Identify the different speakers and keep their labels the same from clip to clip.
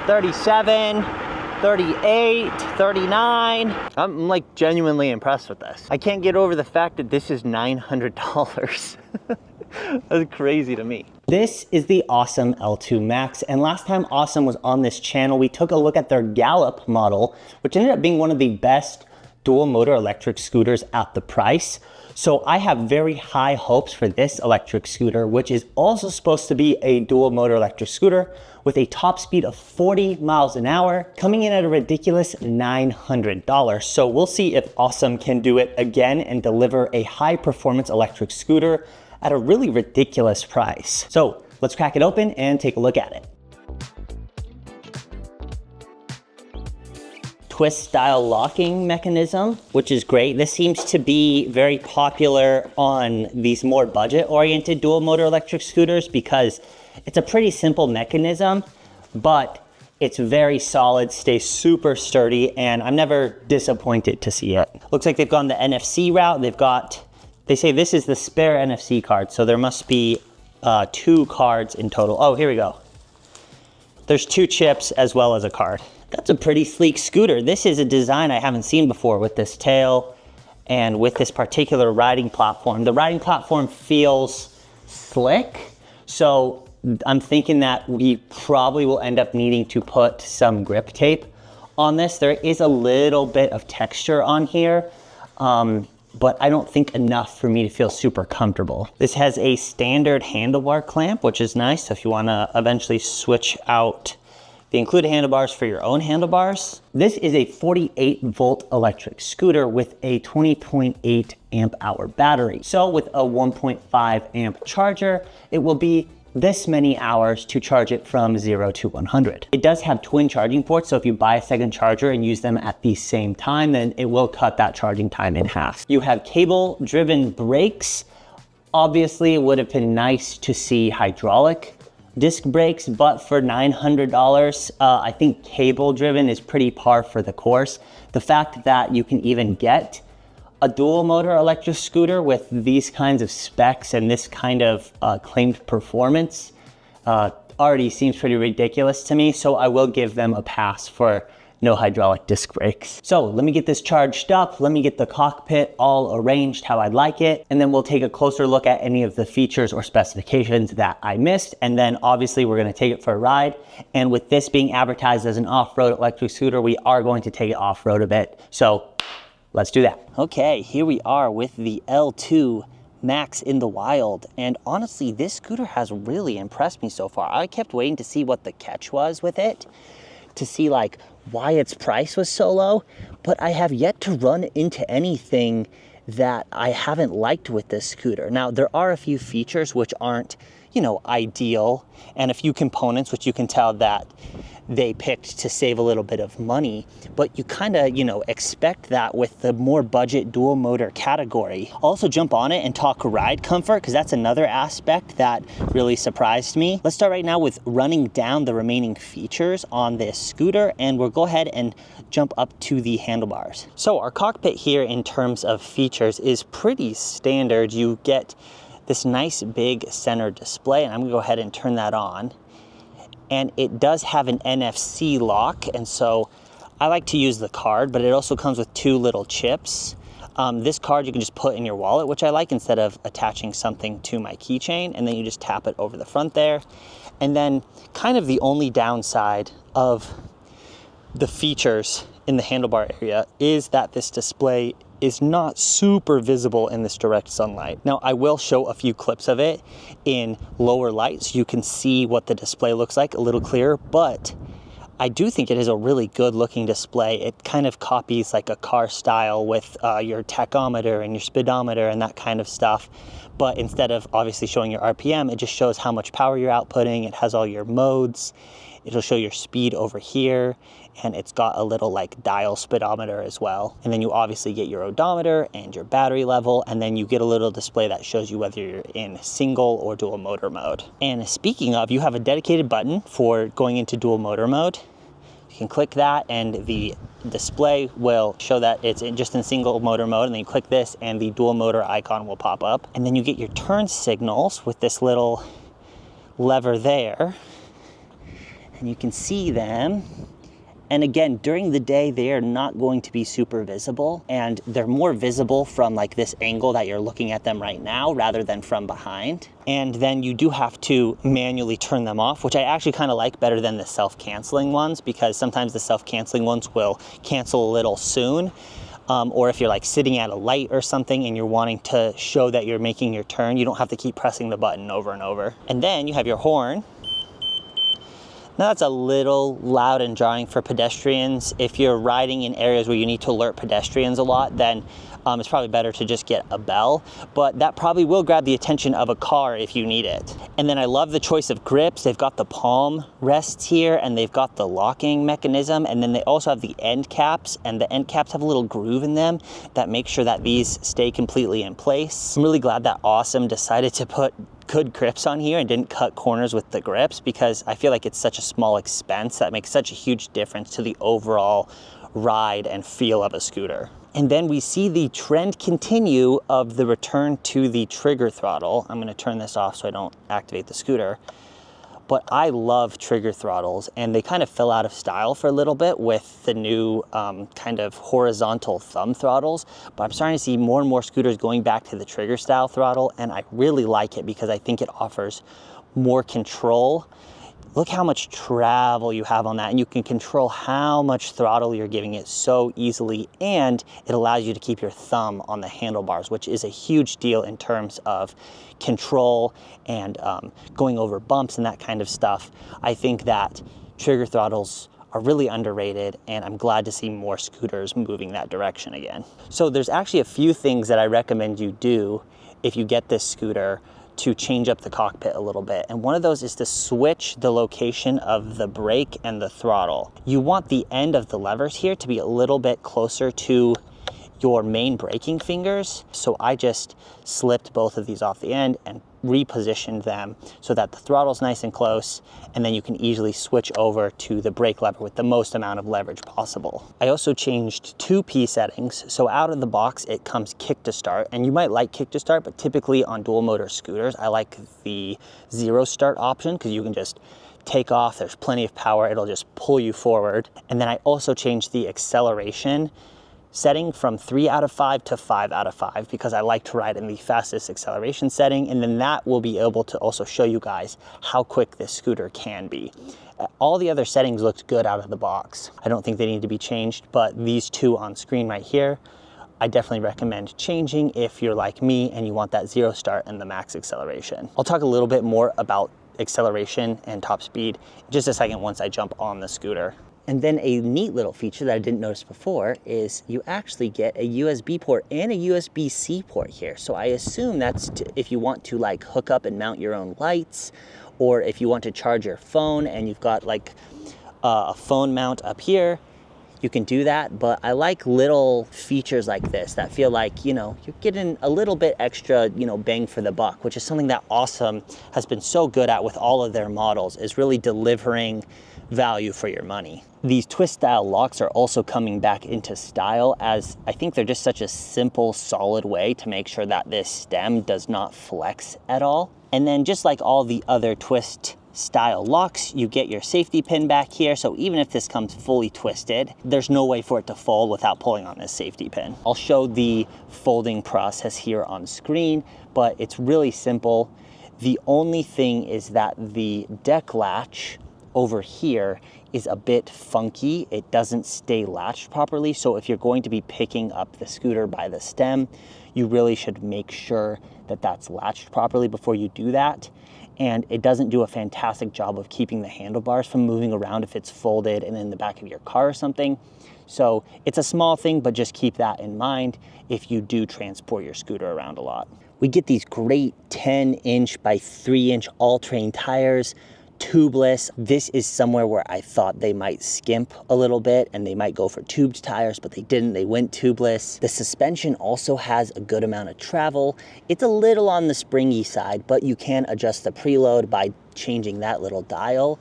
Speaker 1: 37, 38, 39. I'm like genuinely impressed with this. I can't get over the fact that this is $900. That's crazy to me. This is the AuSom L2 Max, and last time AuSom was on this channel, we took a look at their Gallop model, which ended up being one of the best dual motor electric scooters at the price. So I have very high hopes for this electric scooter, which is also supposed to be a dual motor electric scooter with a top speed of 40 miles an hour, coming in at a ridiculous $900. So we'll see if AuSom can do it again and deliver a high performance electric scooter at a really ridiculous price. So let's crack it open and take a look at it. Twist style locking mechanism, which is great. This seems to be very popular on these more budget oriented dual motor electric scooters because it's a pretty simple mechanism, but it's very solid, stays super sturdy, and I'm never disappointed to see it. Looks like they've gone the NFC route. They say this is the spare NFC card, so there must be 2 cards in total. Oh, here we go. There's 2 chips as well as a card. That's a pretty sleek scooter. This is a design I haven't seen before with this tail and with this particular riding platform. The riding platform feels slick, so I'm thinking that we probably will end up needing to put some grip tape on this. There is a little bit of texture on here, but I don't think enough for me to feel super comfortable. This has a standard handlebar clamp, which is nice. So if you wanna eventually switch out the included handlebars for your own handlebars. This is a 48 volt electric scooter with a 20.8 amp hour battery. So with a 1.5 amp charger, it will be this many hours to charge it from 0 to 100. It does have twin charging ports, so if you buy a second charger and use them at the same time, then it will cut that charging time in half. You have cable driven brakes. Obviously, it would have been nice to see hydraulic disc brakes, but for $900, I think cable driven is pretty par for the course. The fact that you can even get a dual motor electric scooter with these kinds of specs and this kind of claimed performance already seems pretty ridiculous to me, so I will give them a pass for no hydraulic disc brakes. So let me get this charged up, let me get the cockpit all arranged how I'd like it, and then we'll take a closer look at any of the features or specifications that I missed, and then obviously we're gonna take it for a ride. And with this being advertised as an off-road electric scooter, we are going to take it off-road a bit. So let's do that. Okay, here we are with the L2 Max in the wild. And honestly, this scooter has really impressed me so far. I kept waiting to see what the catch was with it, to see like why its price was so low, but I have yet to run into anything that I haven't liked with this scooter. Now, there are a few features which aren't, you know, ideal, and a few components which you can tell that they picked to save a little bit of money, but you kind of, you know, expect that with the more budget dual motor category. I'll also jump on it and talk ride comfort, because that's another aspect that really surprised me. Let's start right now with running down the remaining features on this scooter, and we'll go ahead and jump up to the handlebars. So our cockpit here in terms of features is pretty standard. You get this nice big center display, and I'm gonna go ahead and turn that on. And it does have an NFC lock, and so I like to use the card, but it also comes with 2 little chips. This card you can just put in your wallet, which I like, instead of attaching something to my keychain, and then you just tap it over the front there. And then kind of the only downside of the features in the handlebar area is that this display is not super visible in this direct sunlight. Now, I will show a few clips of it in lower light so you can see what the display looks like a little clearer, but I do think it is a really good looking display. It kind of copies like a car style with your tachometer and your speedometer and that kind of stuff. But instead of obviously showing your RPM, it just shows how much power you're outputting. It has all your modes. It'll show your speed over here, and it's got a little like dial speedometer as well. And then you obviously get your odometer and your battery level, and then you get a little display that shows you whether you're in single or dual motor mode. And speaking of, you have a dedicated button for going into dual motor mode. You can click that and the display will show that it's just in single motor mode, and then you click this and the dual motor icon will pop up. And then you get your turn signals with this little lever there. and you can see them. And again, during the day, they are not going to be super visible, and they're more visible from like this angle that you're looking at them right now rather than from behind. And then you do have to manually turn them off, which I actually kind of like better than the self-canceling ones, because sometimes the self-canceling ones will cancel a little soon. Or if you're like sitting at a light or something and you're wanting to show that you're making your turn, you don't have to keep pressing the button over and over. And then you have your horn. Now that's a little loud and jarring for pedestrians. If you're riding in areas where you need to alert pedestrians a lot, then it's probably better to just get a bell, but that probably will grab the attention of a car if you need it. And then I love the choice of grips. They've got the palm rests here, and they've got the locking mechanism, and then they also have the end caps, and the end caps have a little groove in them that make sure that these stay completely in place. I'm really glad that AuSom decided to put good grips on here and didn't cut corners with the grips, because I feel like it's such a small expense that makes such a huge difference to the overall ride and feel of a scooter. And then we see the trend continue of the return to the trigger throttle. I'm gonna turn this off so I don't activate the scooter. But I love trigger throttles, and they kind of fell out of style for a little bit with the new kind of horizontal thumb throttles. But I'm starting to see more and more scooters going back to the trigger style throttle, and I really like it because I think it offers more control. Look how much travel you have on that, and you can control how much throttle you're giving it so easily, and it allows you to keep your thumb on the handlebars, which is a huge deal in terms of control and going over bumps and that kind of stuff. I think that trigger throttles are really underrated, and I'm glad to see more scooters moving that direction again. So there's actually a few things that I recommend you do if you get this scooter to change up the cockpit a little bit. And one of those is to switch the location of the brake and the throttle. You want the end of the levers here to be a little bit closer to your main braking fingers. So I just slipped both of these off the end and repositioned them so that the throttle's nice and close, and then you can easily switch over to the brake lever with the most amount of leverage possible. I also changed 2P settings. So out of the box, it comes kick to start, and you might like kick to start, but typically on dual motor scooters, I like the 0 start option because you can just take off, there's plenty of power, it'll just pull you forward. And then I also changed the acceleration setting from 3 out of 5 to 5 out of 5 because I like to ride in the fastest acceleration setting, and then that will be able to also show you guys how quick this scooter can be. All the other settings looked good out of the box. I don't think they need to be changed, but these two on screen right here, I definitely recommend changing if you're like me and you want that 0 start and the max acceleration. I'll talk a little bit more about acceleration and top speed in just a second once I jump on the scooter. And then a neat little feature that I didn't notice before is you actually get a USB port and a USB-C port here. So I assume that's if you want to like hook up and mount your own lights, or if you want to charge your phone and you've got like a phone mount up here, you can do that. But I like little features like this that feel like, you know, you're getting a little bit extra, you know, bang for the buck, which is something that AuSom has been so good at with all of their models, is really delivering value for your money. These twist style locks are also coming back into style, as I think they're just such a simple, solid way to make sure that this stem does not flex at all. And then just like all the other twist style locks, you get your safety pin back here. So even if this comes fully twisted, there's no way for it to fold without pulling on this safety pin. I'll show the folding process here on screen, but it's really simple. The only thing is that the deck latch over here is a bit funky. It doesn't stay latched properly. So if you're going to be picking up the scooter by the stem, you really should make sure that that's latched properly before you do that. And it doesn't do a fantastic job of keeping the handlebars from moving around if it's folded and in the back of your car or something. So it's a small thing, but just keep that in mind if you do transport your scooter around a lot. We get these great 10-inch by 3-inch all-terrain tires, tubeless. This is somewhere where I thought they might skimp a little bit and they might go for tubed tires, but they didn't. They went tubeless. The suspension also has a good amount of travel. It's a little on the springy side, but you can adjust the preload by changing that little dial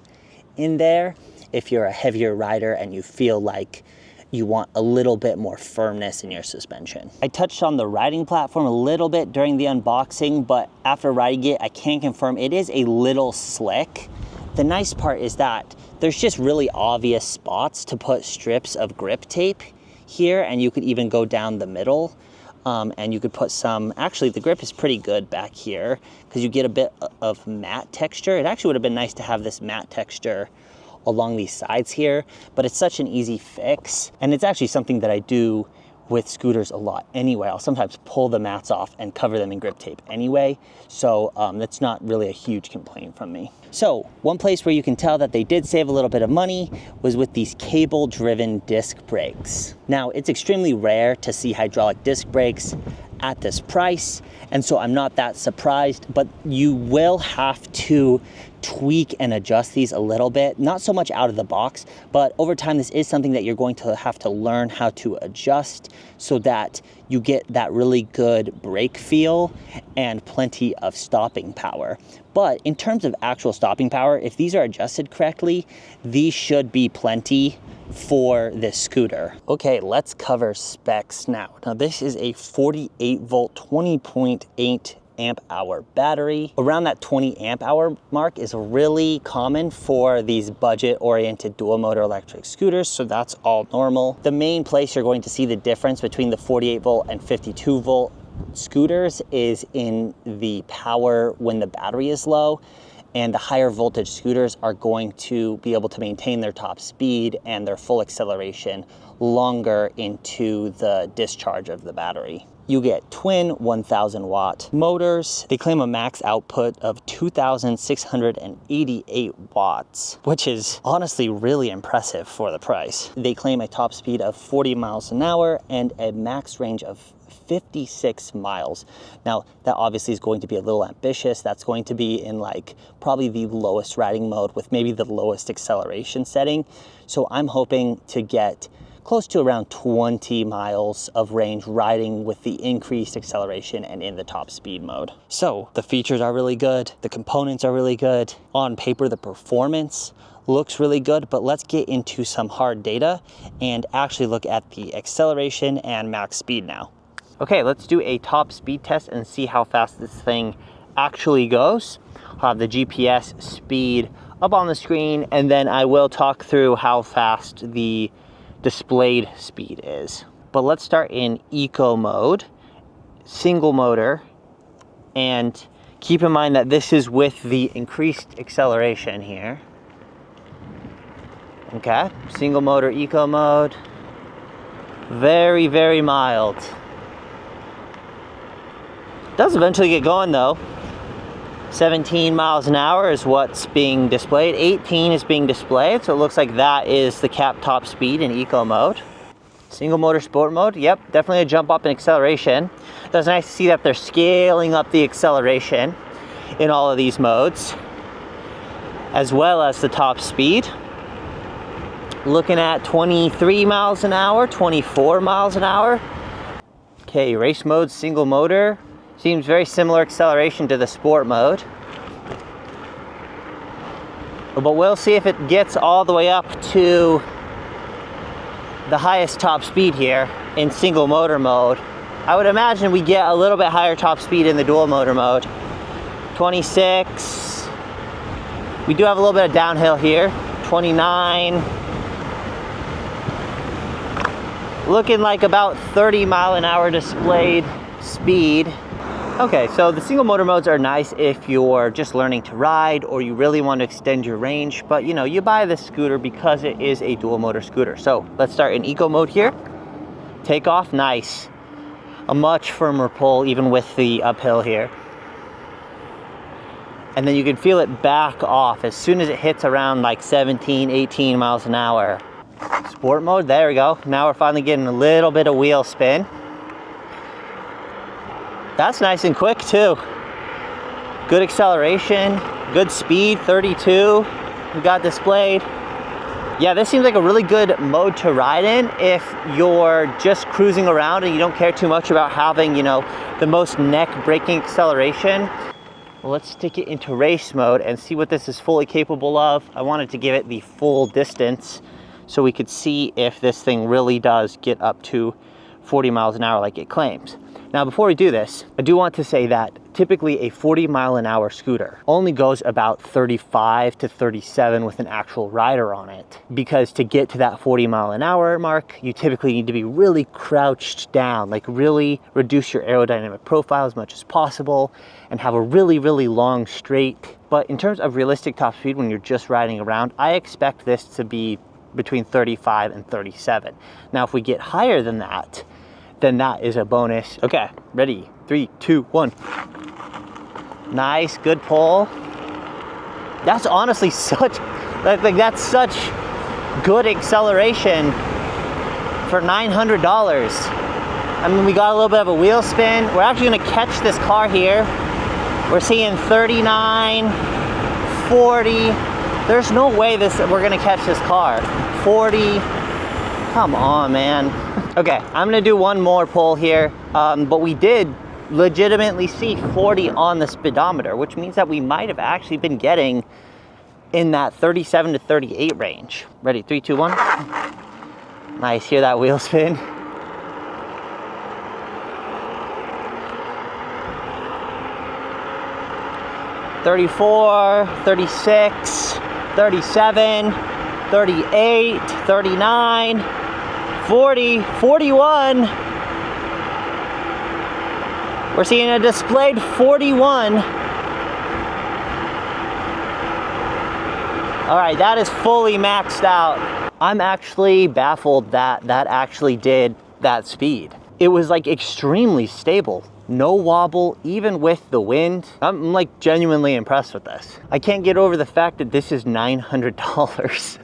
Speaker 1: in there if you're a heavier rider and you feel like you want a little bit more firmness in your suspension. I touched on the riding platform a little bit during the unboxing, but after riding it, I can confirm it is a little slick. The nice part is that there's just really obvious spots to put strips of grip tape here, and you could even go down the middle. And you could put some, actually the grip is pretty good back here because you get a bit of matte texture. It actually would have been nice to have this matte texture along these sides here, but it's such an easy fix. And it's actually something that I do with scooters a lot anyway. I'll sometimes pull the mats off and cover them in grip tape anyway. So that's not really a huge complaint from me. So one place where you can tell that they did save a little bit of money was with these cable driven disc brakes. Now it's extremely rare to see hydraulic disc brakes at this price, and so I'm not that surprised, but you will have to tweak and adjust these a little bit, not so much out of the box, but over time this is something that you're going to have to learn how to adjust so that you get that really good brake feel and plenty of stopping power. But in terms of actual stopping power, if these are adjusted correctly, these should be plenty for this scooter. Okay, let's cover specs now. Now this is a 48 volt, 20.8 amp hour battery. Around that 20 amp hour mark is really common for these budget oriented dual motor electric scooters, so that's all normal. The main place you're going to see the difference between the 48 volt and 52 volt scooters is in the power when the battery is low, and the higher voltage scooters are going to be able to maintain their top speed and their full acceleration longer into the discharge of the battery. You get twin 1000 watt motors. They claim a max output of 2,688 watts, which is honestly really impressive for the price. They claim a top speed of 40 miles an hour and a max range of 56 miles. Now that obviously is going to be a little ambitious. That's going to be in like probably the lowest riding mode with maybe the lowest acceleration setting. So I'm hoping to get close to around 20 miles of range riding with the increased acceleration and in the top speed mode. So the features are really good. The components are really good. On paper, the performance looks really good, but let's get into some hard data and actually look at the acceleration and max speed now. Okay, let's do a top speed test and see how fast this thing actually goes. I'll have the GPS speed up on the screen, and then I will talk through how fast the displayed speed is. But let's start in eco mode, single motor, and keep in mind that this is with the increased acceleration here. Okay, single motor, eco mode, very, very mild. Does eventually get going though. 17 miles an hour is what's being displayed. 18 is being displayed, so it looks like that is the cap top speed in eco mode. Single motor sport mode, yep, definitely a jump up in acceleration. That's nice to see that they're scaling up the acceleration in all of these modes, as well as the top speed. Looking at 23 miles an hour, 24 miles an hour. Okay, race mode, single motor. Seems very similar acceleration to the sport mode. But we'll see if it gets all the way up to the highest top speed here in single motor mode. I would imagine we get a little bit higher top speed in the dual motor mode. 26. We do have a little bit of downhill here. 29. Looking like about 30 mile an hour displayed speed. Okay, so the single motor modes are nice if you're just learning to ride or you really want to extend your range, but you know, you buy this scooter because it is a dual motor scooter. So let's start in eco mode here. Take off, nice. A much firmer pull even with the uphill here. And then you can feel it back off as soon as it hits around like 17, 18 miles an hour. Sport mode, there we go. Now we're finally getting a little bit of wheel spin. That's nice and quick too. Good acceleration, good speed, 32 we got displayed. Yeah, this seems like a really good mode to ride in if you're just cruising around and you don't care too much about having, you know, the most neck breaking acceleration. Well, let's stick it into race mode and see what this is fully capable of. I wanted to give it the full distance so we could see if this thing really does get up to 40 miles an hour like it claims. Now, before we do this, I do want to say that typically a 40-mile-an-hour scooter only goes about 35 to 37 with an actual rider on it. Because to get to that 40-mile-an-hour mark, you typically need to be really crouched down, like really reduce your aerodynamic profile as much as possible and have a really, really long straight. But in terms of realistic top speed, when you're just riding around, I expect this to be between 35 and 37. Now, if we get higher than that, then that is a bonus. Okay, ready? 3, 2, 1. Nice, good pull. That's honestly such, like that's such good acceleration for $900. I mean, we got a little bit of a wheel spin. We're actually gonna catch this car here. We're seeing 39, 40. There's no way we're gonna catch this car. 40, come on, man. Okay, I'm gonna do one more pull here, but we did legitimately see 40 on the speedometer, which means that we might have actually been getting in that 37 to 38 range. Ready, 3, 2, 1. Nice, hear that wheel spin? $34, $36, $37, $38, $39, $40, $41. We're seeing a displayed 41. All right, that is fully maxed out. I'm actually baffled that that actually did that speed. It was like extremely stable. No wobble, even with the wind. I'm like genuinely impressed with this. I can't get over the fact that this is $900.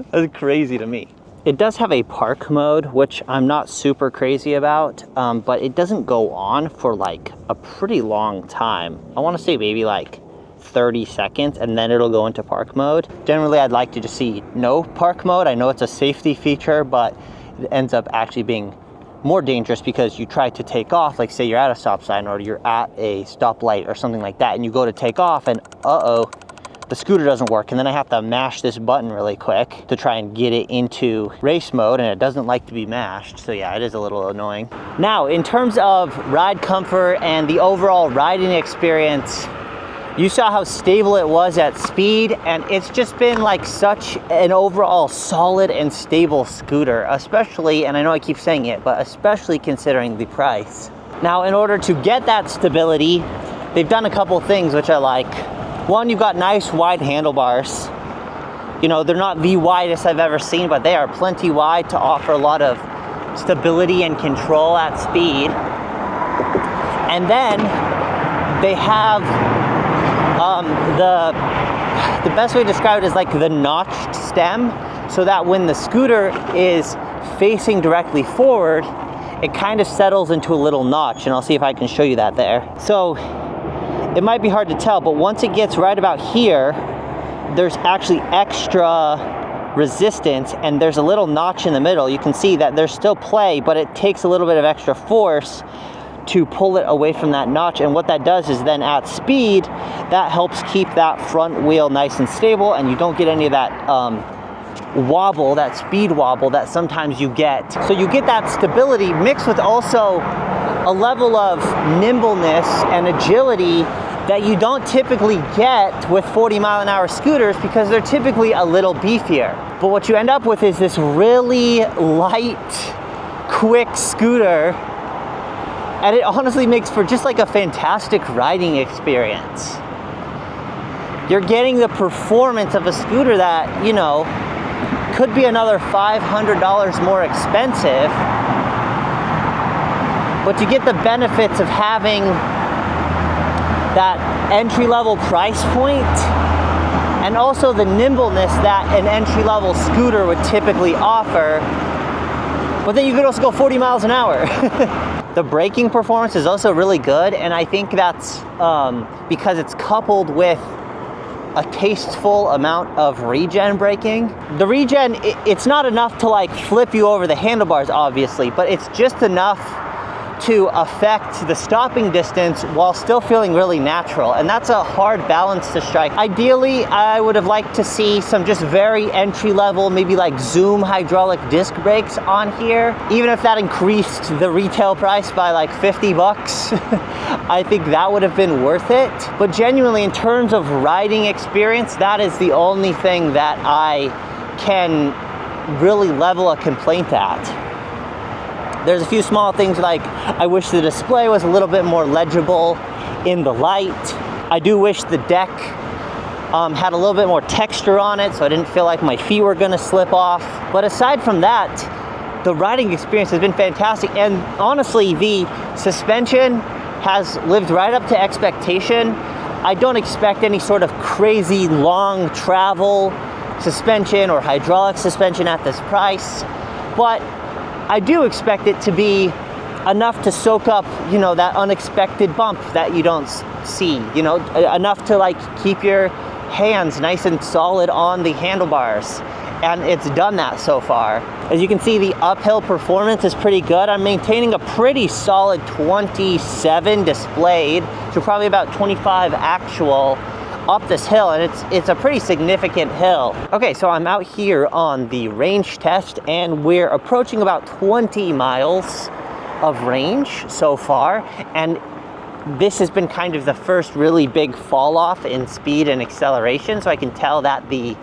Speaker 1: That's crazy to me. It does have a park mode, which I'm not super crazy about, but it doesn't go on for like a pretty long time. I want to say maybe like 30 seconds and then it'll go into park mode. Generally, I'd like to just see no park mode. I know it's a safety feature, but it ends up actually being more dangerous because you try to take off, like say you're at a stop sign or you're at a stoplight or something like that, and you go to take off and the scooter doesn't work, and then I have to mash this button really quick to try and get it into race mode, and it doesn't like to be mashed. So yeah, it is a little annoying. Now, in terms of ride comfort and the overall riding experience, you saw how stable it was at speed, and it's just been like such an overall solid and stable scooter, especially, and I know I keep saying it, but especially considering the price. Now, in order to get that stability, they've done a couple things which I like. One, you've got nice wide handlebars. You know, they're not the widest I've ever seen, but they are plenty wide to offer a lot of stability and control at speed. And then they have the best way to describe it is like the notched stem, so that when the scooter is facing directly forward, it kind of settles into a little notch, and I'll see if I can show you that there. So it might be hard to tell, but once it gets right about here, there's actually extra resistance, and there's a little notch in the middle. You can see that there's still play, but it takes a little bit of extra force to pull it away from that notch. And what that does is then at speed, that helps keep that front wheel nice and stable, and you don't get any of that wobble, that speed wobble that sometimes you get. So you get that stability mixed with also a level of nimbleness and agility that you don't typically get with 40-mile-an-hour scooters because they're typically a little beefier. But what you end up with is this really light, quick scooter, and it honestly makes for just like a fantastic riding experience. You're getting the performance of a scooter that, you know, could be another $500 more expensive, but you get the benefits of having that entry-level price point and also the nimbleness that an entry-level scooter would typically offer, but then you could also go 40 miles an hour. The braking performance is also really good, and I think that's because it's coupled with a tasteful amount of regen braking. The regen, it's not enough to like flip you over the handlebars, obviously, but it's just enough to affect the stopping distance while still feeling really natural. And that's a hard balance to strike. Ideally, I would have liked to see some just very entry level, maybe like Zoom hydraulic disc brakes on here. Even if that increased the retail price by like 50 bucks, I think that would have been worth it. But genuinely, in terms of riding experience, that is the only thing that I can really level a complaint at. There's a few small things like I wish the display was a little bit more legible in the light. I do wish the deck had a little bit more texture on it so I didn't feel like my feet were gonna slip off. But aside from that, the riding experience has been fantastic. And honestly, the suspension has lived right up to expectation. I don't expect any sort of crazy long travel suspension or hydraulic suspension at this price, but I do expect it to be enough to soak up, you know, that unexpected bump that you don't see, you know, enough to like keep your hands nice and solid on the handlebars. And it's done that so far. As you can see, the uphill performance is pretty good. I'm maintaining a pretty solid 27 displayed, so probably about 25 actual up this hill, and it's a pretty significant hill. Okay, so I'm out here on the range test, and we're approaching about 20 miles of range so far, and this has been kind of the first really big fall off in speed and acceleration, so I can tell that the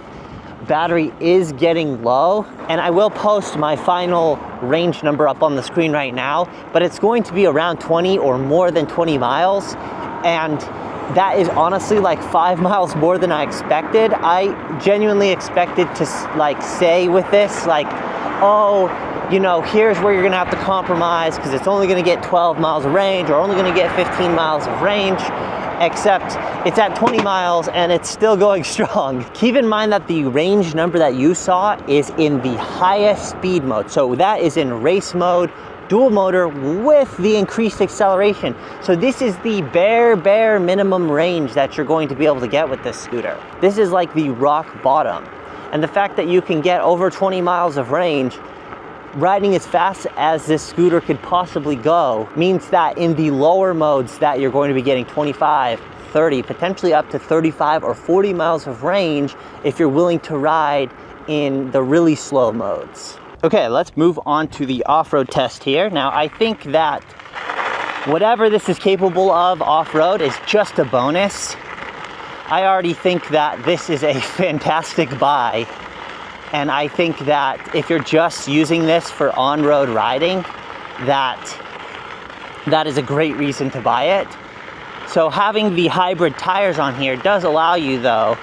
Speaker 1: battery is getting low. And I will post my final range number up on the screen right now, but it's going to be around 20 or more than 20 miles, and that is honestly like 5 miles more than I expected. I genuinely expected to like say with this, like, oh, you know, here's where you're gonna have to compromise because it's only gonna get 12 miles of range or only gonna get 15 miles of range, except it's at 20 miles and it's still going strong. Keep in mind that the range number that you saw is in the highest speed mode. So that is in race mode, dual motor with the increased acceleration. So this is the bare minimum range that you're going to be able to get with this scooter. This is like the rock bottom. And the fact that you can get over 20 miles of range riding as fast as this scooter could possibly go means that in the lower modes that you're going to be getting 25, 30, potentially up to 35 or 40 miles of range if you're willing to ride in the really slow modes. Okay, let's move on to the off-road test here. Now, I think that whatever this is capable of off-road is just a bonus. I already think that this is a fantastic buy. And I think that if you're just using this for on-road riding, that is a great reason to buy it. So having the hybrid tires on here does allow you, though,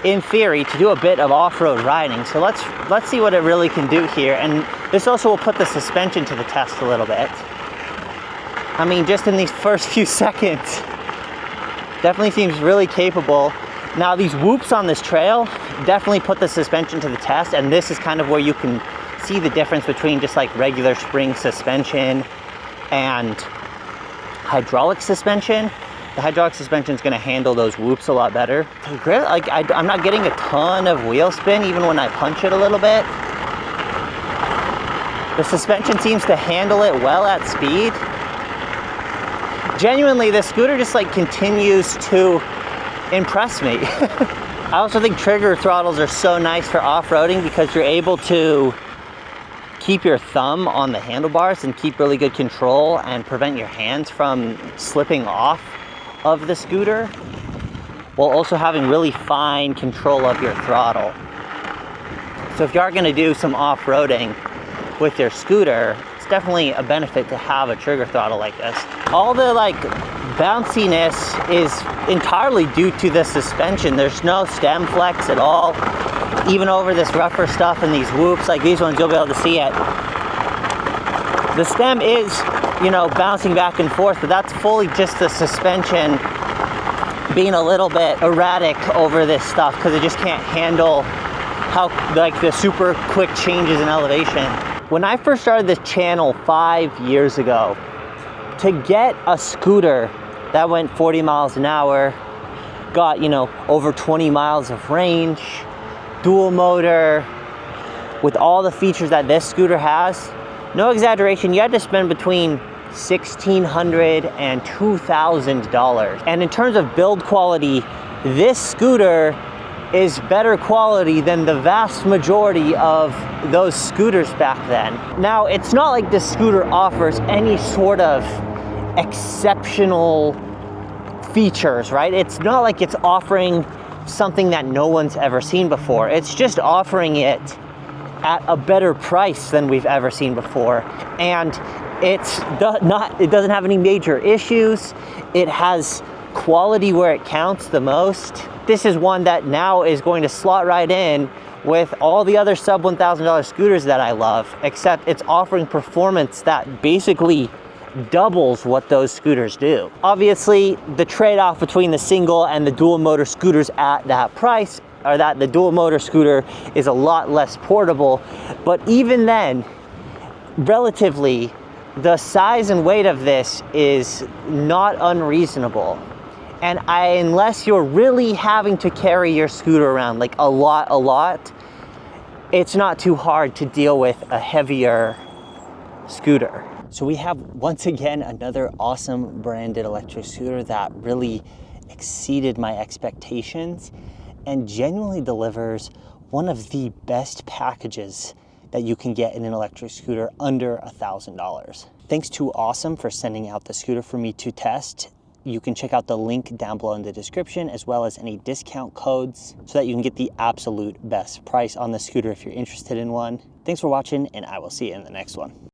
Speaker 1: in theory, to do a bit of off-road riding. So let's see what it really can do here. And this also will put the suspension to the test a little bit. I mean, just in these first few seconds, definitely seems really capable. Now, these whoops on this trail definitely put the suspension to the test, and this is kind of where you can see the difference between just like regular spring suspension and hydraulic suspension. The hydraulic suspension is going to handle those whoops a lot better. Like I'm not getting a ton of wheel spin even when I punch it a little bit. The suspension seems to handle it well at speed. Genuinely, this scooter just like continues to impress me. I also think trigger throttles are so nice for off-roading because you're able to keep your thumb on the handlebars and keep really good control and prevent your hands from slipping off of the scooter, while also having really fine control of your throttle. So if you are going to do some off-roading with your scooter, it's definitely a benefit to have a trigger throttle like this. All the like bounciness is entirely due to the suspension. There's no stem flex at all, even over this rougher stuff and these whoops like these ones, you'll be able to see it. The stem is, you know, bouncing back and forth, but that's fully just the suspension being a little bit erratic over this stuff because it just can't handle how like the super quick changes in elevation. When I first started this channel 5 years ago, to get a scooter that went 40 miles an hour, got, you know, over 20 miles of range, dual motor, with all the features that this scooter has, no exaggeration, you had to spend between $1,600 and $2,000. And in terms of build quality, this scooter is better quality than the vast majority of those scooters back then. Now, it's not like this scooter offers any sort of exceptional features, right? It's not like it's offering something that no one's ever seen before. It's just offering it at a better price than we've ever seen before. And it doesn't have any major issues. It has quality where it counts the most. This is one that now is going to slot right in with all the other sub $1,000 scooters that I love, except it's offering performance that basically doubles what those scooters do. Obviously, the trade-off between the single and the dual motor scooters at that price are that the dual motor scooter is a lot less portable, but even then, relatively, the size and weight of this is not unreasonable. And unless you're really having to carry your scooter around like a lot, it's not too hard to deal with a heavier scooter. So we have, once again, another AuSom branded electric scooter that really exceeded my expectations and genuinely delivers one of the best packages that you can get in an electric scooter under $1,000. Thanks to AuSom for sending out the scooter for me to test. You can check out the link down below in the description, as well as any discount codes, so that you can get the absolute best price on the scooter if you're interested in one. Thanks for watching, and I will see you in the next one.